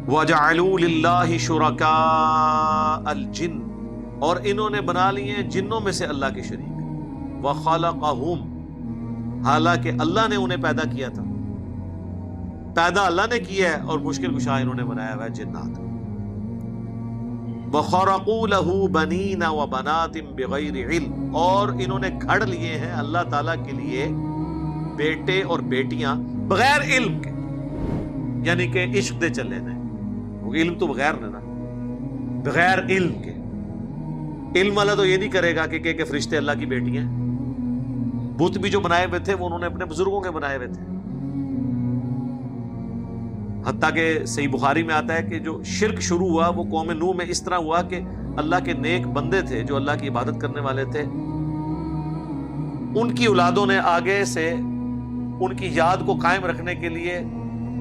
وَجَعَلُوا لِلَّهِ شُرَكَاءَ الْجِنِّ، اور انہوں نے بنا لیے ہیں جنوں میں سے اللہ کے شریک. وَخَلَقَهُمْ، حالانکہ اللہ نے انہیں پیدا کیا تھا. پیدا اللہ نے کیا ہے اور مشکل کشا انہوں نے بنایا ہوا ہے جنات. وَخَرَقُوا لَهُ بَنِينَ وَبَنَاتٍ بِغَيْرِ عِلْمٍ، اور انہوں نے گھڑ لیے ہیں اللہ تعالیٰ کے لیے بیٹے اور بیٹیاں بغیر علم کے، یعنی کہ عشق دے چلے نے. علم تو بغیر نے نا، بغیر علم کے. علم والا تو یہ نہیں کرے گا کہ فرشتے اللہ کی بیٹی ہیں. بت بھی جو بنائے ہوئے تھے وہ انہوں نے اپنے بزرگوں کے بنائے ہوئے تھے. حتیٰ کہ صحیح بخاری میں آتا ہے کہ جو شرک شروع ہوا وہ قوم نوح میں اس طرح ہوا کہ اللہ کے نیک بندے تھے جو اللہ کی عبادت کرنے والے تھے، ان کی اولادوں نے آگے سے ان کی یاد کو قائم رکھنے کے لیے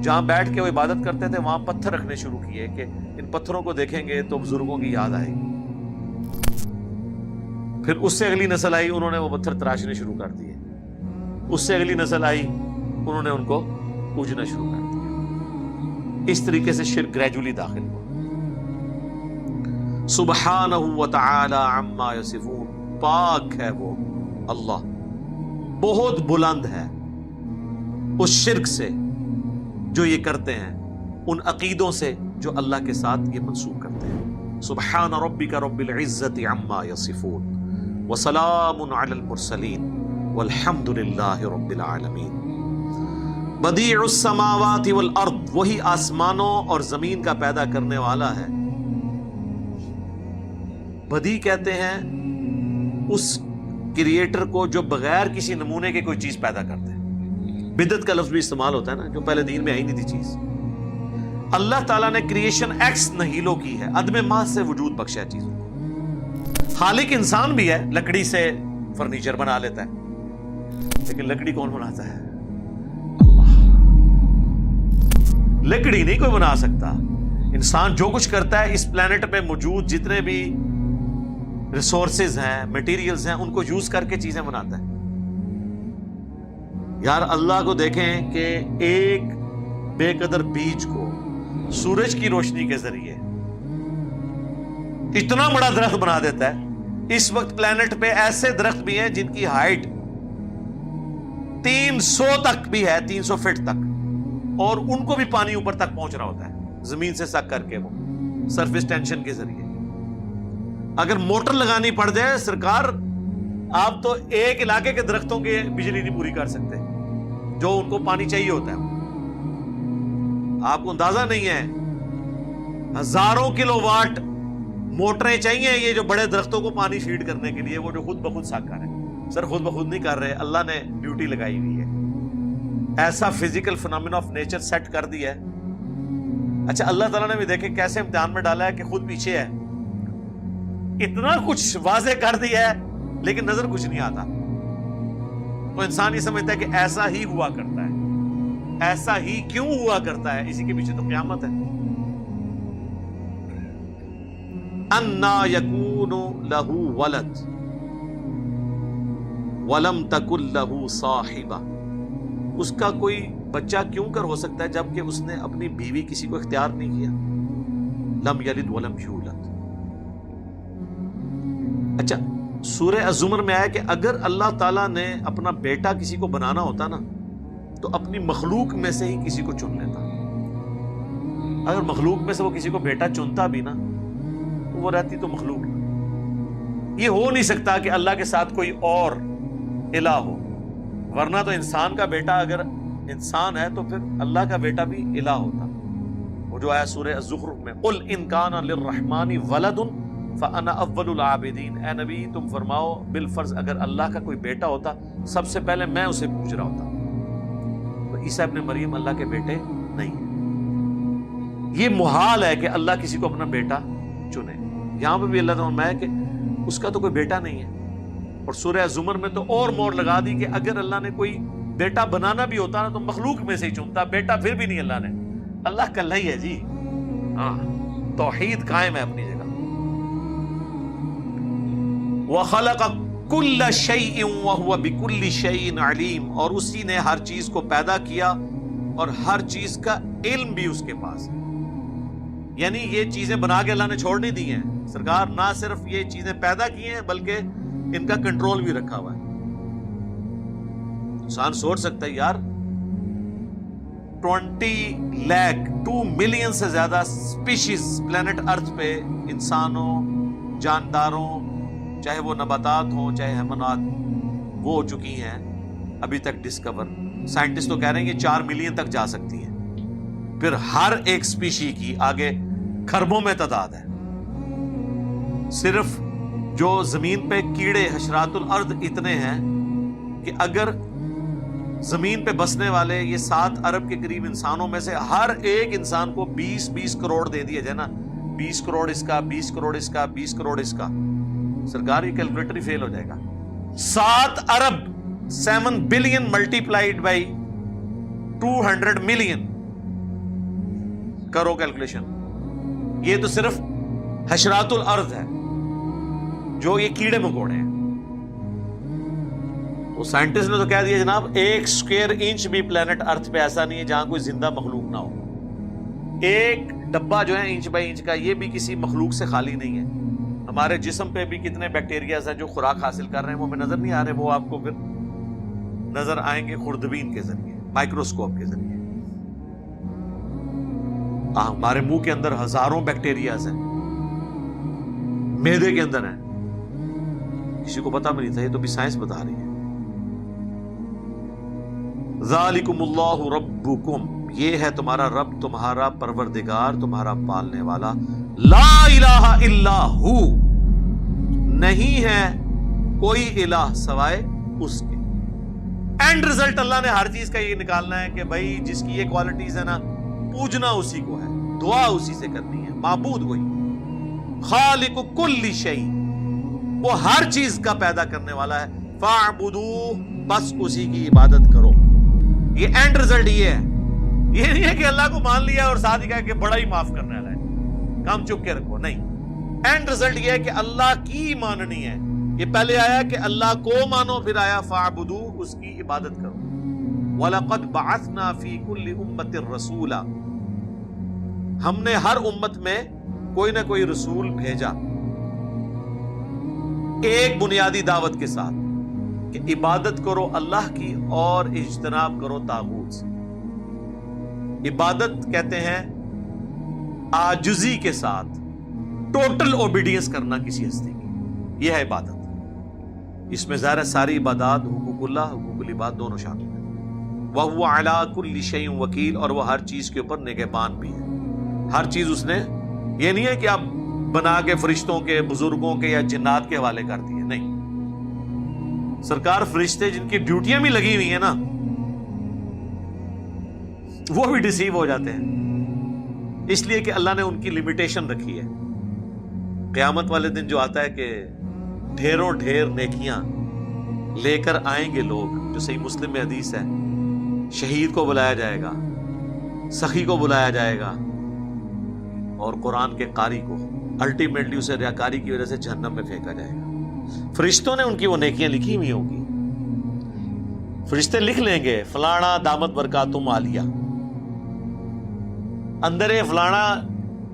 جہاں بیٹھ کے وہ عبادت کرتے تھے وہاں پتھر رکھنے شروع کیے کہ ان پتھروں کو دیکھیں گے تو بزرگوں کی یاد آئے گی. پھر اس سے اگلی نسل آئی، انہوں نے وہ پتھر تراشنے شروع کر دیے. اس سے اگلی نسل آئی، انہوں نے ان کو پوجنا شروع کر دیا. اس طریقے سے شرک گریجولی داخل ہوا. سبحانہ وتعالی عما یصفون، پاک ہے وہ اللہ، بہت بلند ہے اس شرک سے جو یہ کرتے ہیں، ان عقیدوں سے جو اللہ کے ساتھ یہ منسوب کرتے ہیں. سبحان ربک رب العزت عما یصفون وسلام علی المرسلین والحمد للہ رب العالمین. بدیع السماوات والارض، وہی آسمانوں اور زمین کا پیدا کرنے والا ہے. بدیع کہتے ہیں اس کریٹر کو جو بغیر کسی نمونے کے کوئی چیز پیدا کرتے ہیں. بدعت کا لفظ بھی استعمال ہوتا ہے نا، جو پہلے دین میں آئی نہیں تھی چیز. اللہ تعالیٰ نے کریشن ایکس نہیلو کی ہے، عدم محض سے وجود بخشا ہے چیزوں کو. خالق انسان بھی ہے، لکڑی سے فرنیچر بنا لیتا ہے، لیکن لکڑی کون بناتا ہے؟ لکڑی نہیں کوئی بنا سکتا. انسان جو کچھ کرتا ہے اس پلانٹ پہ موجود جتنے بھی ریسورسز ہیں، مٹیریلز ہیں، ان کو یوز کر کے چیزیں بناتا ہے. یار اللہ کو دیکھیں کہ ایک بے قدر بیج کو سورج کی روشنی کے ذریعے اتنا بڑا درخت بنا دیتا ہے. اس وقت پلانٹ پہ ایسے درخت بھی ہیں جن کی ہائٹ 300 تک بھی ہے، 300 فٹ تک، اور ان کو بھی پانی اوپر تک پہنچ رہا ہوتا ہے زمین سے سک کر کے، وہ سرفیس ٹینشن کے ذریعے. اگر موٹر لگانی پڑ جائے سرکار، آپ تو ایک علاقے کے درختوں کے بجلی نہیں پوری کر سکتے جو ان کو پانی چاہیے ہوتا ہے. آپ کو اندازہ نہیں ہے، ہزاروں کلو واٹ موٹریں چاہیے یہ جو بڑے درختوں کو پانی فیڈ کرنے کے لیے، وہ جو خود بخود سک کر رہے ہیں. سر خود بخود نہیں کر رہے، اللہ نے ڈیوٹی لگائی ہوئی ہے، ایسا physical phenomena of nature set کر دیا ہے. اچھا اللہ تعالیٰ نے بھی دیکھے کیسے امتحان میں ڈالا ہے کہ خود پیچھے ہے، اتنا کچھ واضح کر دیا ہے لیکن نظر کچھ نہیں آتا. تو انسان یہ سمجھتا ہے کہ ایسا ہی ہوا کرتا ہے. ایسا ہی کیوں ہوا کرتا ہے؟ اسی کے پیچھے تو قیامت ہے. اَنَّا يَكُونُ لَهُ وَلَدٌ وَلَمْ تَكُنْ لَهُ صَاحِبَةٌ، اس کا کوئی بچہ کیوں کر ہو سکتا ہے جبکہ اس نے اپنی بیوی کسی کو اختیار نہیں کیا. لم یلد ولم یولد. اچھا سورہ الزمر میں آیا کہ اگر اللہ تعالیٰ نے اپنا بیٹا کسی کو بنانا ہوتا نا تو اپنی مخلوق میں سے ہی کسی کو چن لیتا. اگر مخلوق میں سے وہ کسی کو بیٹا چنتا بھی نا تو وہ رہتی تو مخلوق. یہ ہو نہیں سکتا کہ اللہ کے ساتھ کوئی اور الہ ہو، ورنہ تو انسان کا بیٹا اگر انسان ہے تو پھر اللہ کا بیٹا بھی الہ ہوتا. وہ جو آیا سورہ الزخرف میں، قل ان کان للرحمن ولد فانا اول العابدین، اے نبی تم فرماؤ بالفرض اگر اللہ کا کوئی بیٹا ہوتا سب سے پہلے میں اسے پوچھ رہا ہوتا. تو عیسیٰ ابن مریم اللہ کے بیٹے نہیں ہیں. یہ محال ہے کہ اللہ کسی کو اپنا بیٹا چنے. یہاں پہ بھی اللہ تعالیٰ نے کہ اس کا تو کوئی بیٹا نہیں ہے. اور سورہ زمر میں تو اور مور لگا دی کہ اگر اللہ نے کوئی بیٹا بنانا بھی ہوتا نا تو مخلوق میں سے ہی چنتا، بیٹا پھر بھی نہیں اللہ نے. اللہ کلّا ہی ہے جی. ہاں توحید قائم ہے اپنی جگہ. وَخَلَقَ كُلَّ شَيْءٍ وَهُوَ بِكُلِّ شَيْءٍ عَلِيمٌ، اور اسی نے ہر چیز کو پیدا کیا اور ہر چیز کا علم بھی اس کے پاس ہے. یعنی یہ چیزیں بنا کے اللہ نے چھوڑ نہیں دی ہیں. سرکار نہ صرف یہ چیزیں پیدا کی ہیں بلکہ ان کا کنٹرول بھی رکھا ہوا ہے. انسان سوچ سکتا ہے یار 20 لاکھ 2 ملین سے زیادہ سپیشیز پلانٹ ارتھ پہ انسانوں، جانداروں، چاہے وہ نباتات ہوں چاہے حیوانات، وہ ہو چکی ہیں ابھی تک ڈسکور. سائنٹسٹ تو کہہ رہے ہیں کہ 4 ملین تک جا سکتی ہیں. پھر ہر ایک سپیشی کی آگے کھربوں میں تعداد ہے. صرف جو زمین پہ کیڑے حشرات الارض اتنے ہیں کہ اگر زمین پہ بسنے والے یہ 7 ارب کے قریب انسانوں میں سے ہر ایک انسان کو 20 کروڑ دے دیا جائے نا، 20 کروڑ اس کا، 20 کروڑ اس کا، 20 کروڑ اس کا، سرکار یہ کیلکولیٹر ہی فیل ہو جائے گا. 7 ارب 7 بلین ملٹیپلائڈ بائی 200 ملین، کرو کیلکولیشن. یہ تو صرف حشرات الارض ہے جو یہ کیڑے مکوڑے ہیں. تو سائنٹسٹ نے تو کہہ دیا جناب 1 اسکوائر انچ بھی پلانٹ ارتھ پہ ایسا نہیں ہے جہاں کوئی زندہ مخلوق نہ ہو. ایک ڈبہ جو ہے انچ بائی انچ کا، یہ بھی کسی مخلوق سے خالی نہیں ہے. ہمارے جسم پہ بھی کتنے بیکٹیریاز ہیں جو خوراک حاصل کر رہے ہیں، وہ ہمیں نظر نہیں آ رہے، وہ آپ کو پھر نظر آئیں گے خوردبین کے ذریعے، مائکروسکوپ کے ذریعے. ہمارے منہ کے اندر ہزاروں بیکٹیریاز ہیں، معدے کے اندر ہیں، کسی کو پتا بھی نہیں تھا، یہ تو بھی سائنس بتا رہی ہے. ذالکم اللہ ربکم، یہ ہے تمہارا رب، تمہارا پروردگار، تمہارا پالنے والا. لا الہ الا ہو، نہیں ہے کوئی الہ سوائے اس کے. اینڈ رزلٹ اللہ نے ہر چیز کا یہ نکالنا ہے کہ بھائی جس کی یہ کوالٹیز ہے نا، پوجنا اسی کو ہے، دعا اسی سے کرنی ہے، معبود وہی. خالق کل شیء، وہ ہر چیز کا پیدا کرنے والا ہے. فاعبدوہ، بس اسی کی عبادت کرو. یہ اینڈ رزلٹ یہ ہے. یہ نہیں ہے کہ اللہ کو مان لیا اور ساتھ ہی کہا کہ بڑا ہی معاف کرنے والا ہے، کام چپ کے رکھو. نہیں، اینڈ رزلٹ یہ ہے کہ اللہ کی ماننی ہے. یہ پہلے آیا کہ اللہ کو مانو، پھر آیا فاعبدوہ، اس کی عبادت کرو. وَلَقَدْ بَعَثْنَا فِي كُلِّ أُمَّةٍ رَسُولًا، ہم نے ہر امت میں کوئی نہ کوئی رسول بھیجا ایک بنیادی دعوت کے ساتھ کہ عبادت کرو اللہ کی اور اجتناب کرو طاغوت سے. عبادت کہتے ہیں عاجزی کے ساتھ ٹوٹل اوبیڈینس کرنا کسی ہستی کی، یہ ہے عبادت. اس میں ظاہر ہے ساری عبادات، حقوق اللہ، حقوق العباد دونوں شامل ہیں. وَهُوَ عَلَىٰ كُلِّ شَيْءٍ وَكِيلٌ، اور وہ ہر چیز کے اوپر نگہبان بھی ہے. ہر چیز اس نے، یہ نہیں ہے کہ آپ بنا کے فرشتوں کے، بزرگوں کے یا جنات کے حوالے کر دیے، نہیں. سرکار فرشتے جن کی ڈیوٹیاں بھی لگی ہوئی ہیں نا، وہ بھی ڈسیو ہو جاتے ہیں، اس لیے کہ اللہ نے ان کی لمیٹیشن رکھی ہے. قیامت والے دن جو آتا ہے کہ ڈھیروں ڈھیر نیکیاں لے کر آئیں گے لوگ، جو صحیح مسلم میں حدیث ہے، شہید کو بلایا جائے گا، سخی کو بلایا جائے گا، اور قرآن کے قاری کو الٹیمیٹلی اسے ریاکاری کی وجہ سے جہنم میں پھینکا جائے گا. فرشتوں نے ان کی وہ نیکیاں لکھی ہوئی ہوں گی. فرشتے لکھ لیں گے فلانا دامت برکاتم عالیہ، اندر فلانا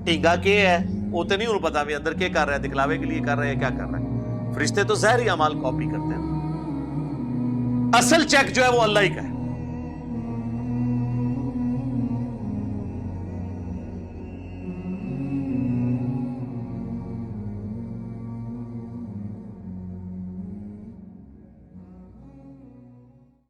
ٹینگا کے ہے، وہ تو نہیں انہوں پتا بھی اندر کیا کر رہا ہے، دکھلاوے کے لیے کر رہا ہے کیا کر رہا ہے. فرشتے تو ظاہری اعمال کاپی کرتے ہیں، اصل چیک جو ہے وہ اللہ ہی کا ہے.